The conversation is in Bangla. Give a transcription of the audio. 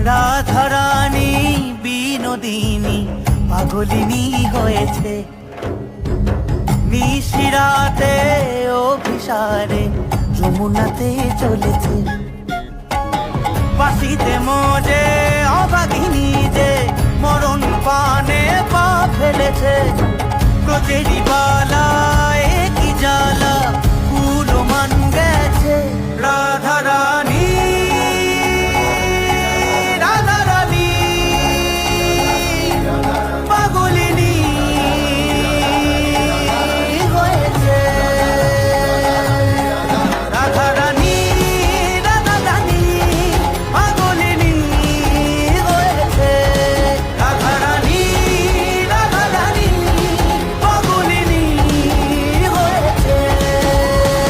রাধারানী বিনোদিনী পাগলিনী হয়েছে, নিশিরাতে অভিসারে যমুনাতে চলেছে। বাঁশিতে মজে অভাগিনী যে মরণ পানে পা ফেলেছে, কচেরি বালা কি জ্বালা